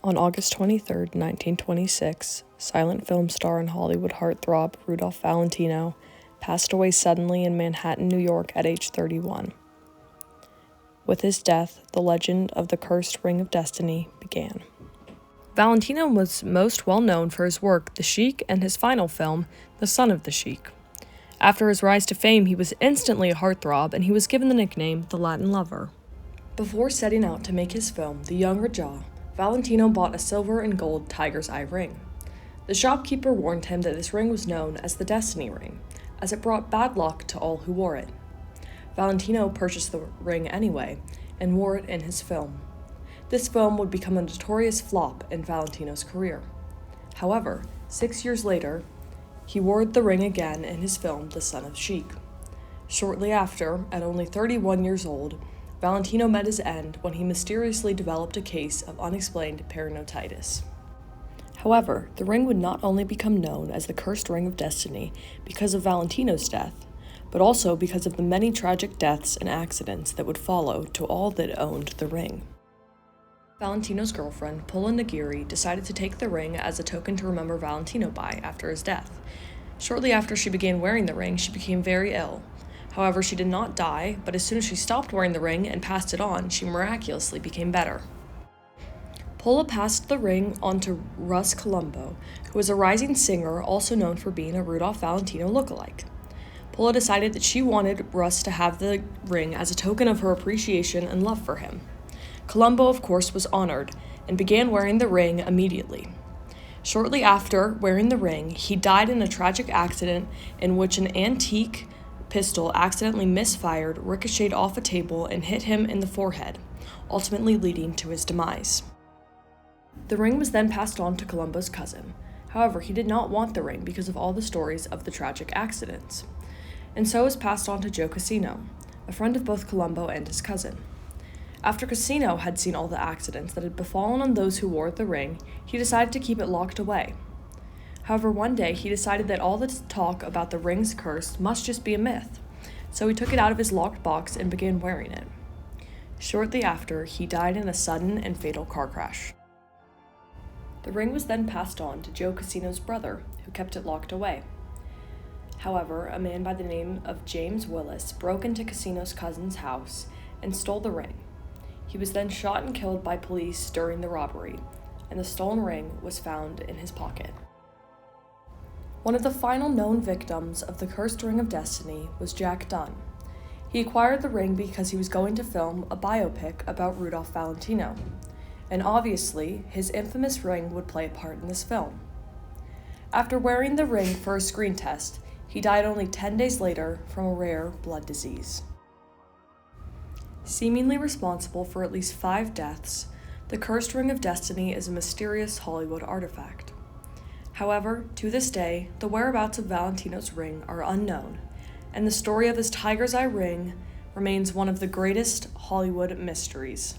On August 23, 1926, silent film star and Hollywood heartthrob Rudolph Valentino passed away suddenly in Manhattan, New York at age 31. With his death, the legend of the Cursed Ring of Destiny began. Valentino was most well known for his work The Sheik and his final film, The Son of the Sheik. After his rise to fame, he was instantly a heartthrob, and he was given the nickname The Latin Lover. Before setting out to make his film, The Young Rajah, Valentino bought a silver and gold tiger's eye ring. The shopkeeper warned him that this ring was known as the Destiny Ring, as it brought bad luck to all who wore it. Valentino purchased the ring anyway, and wore it in his film. This film would become a notorious flop in Valentino's career. However, 6 years later, he wore the ring again in his film The Son of Sheik. Shortly after, at only 31 years old, Valentino met his end when he mysteriously developed a case of unexplained peritonitis. However, the ring would not only become known as the Cursed Ring of Destiny because of Valentino's death, but also because of the many tragic deaths and accidents that would follow to all that owned the ring. Valentino's girlfriend, Pola Nagiri, decided to take the ring as a token to remember Valentino by after his death. Shortly after she began wearing the ring, she became very ill. However, she did not die, but as soon as she stopped wearing the ring and passed it on, she miraculously became better. Pola passed the ring on to Russ Columbo, who was a rising singer also known for being a Rudolph Valentino lookalike. Pola decided that she wanted Russ to have the ring as a token of her appreciation and love for him. Columbo, of course, was honored and began wearing the ring immediately. Shortly after wearing the ring, he died in a tragic accident in which an antique pistol accidentally misfired, ricocheted off a table, and hit him in the forehead, ultimately leading to his demise. The ring was then passed on to Columbo's cousin. However, he did not want the ring because of all the stories of the tragic accidents. And so it was passed on to Joe Cassino, a friend of both Columbo and his cousin. After Cassino had seen all the accidents that had befallen on those who wore the ring, he decided to keep it locked away. However, one day he decided that all the talk about the ring's curse must just be a myth, so he took it out of his locked box and began wearing it. Shortly after, he died in a sudden and fatal car crash. The ring was then passed on to Joe Cassino's brother, who kept it locked away. However, a man by the name of James Willis broke into Cassino's cousin's house and stole the ring. He was then shot and killed by police during the robbery, and the stolen ring was found in his pocket. One of the final known victims of the Cursed Ring of Destiny was Jack Dunn. He acquired the ring because he was going to film a biopic about Rudolph Valentino, and obviously, his infamous ring would play a part in this film. After wearing the ring for a screen test, he died only 10 days later from a rare blood disease. Seemingly responsible for at least 5 deaths, the Cursed Ring of Destiny is a mysterious Hollywood artifact. However, to this day, the whereabouts of Valentino's ring are unknown, and the story of his tiger's eye ring remains one of the greatest Hollywood mysteries.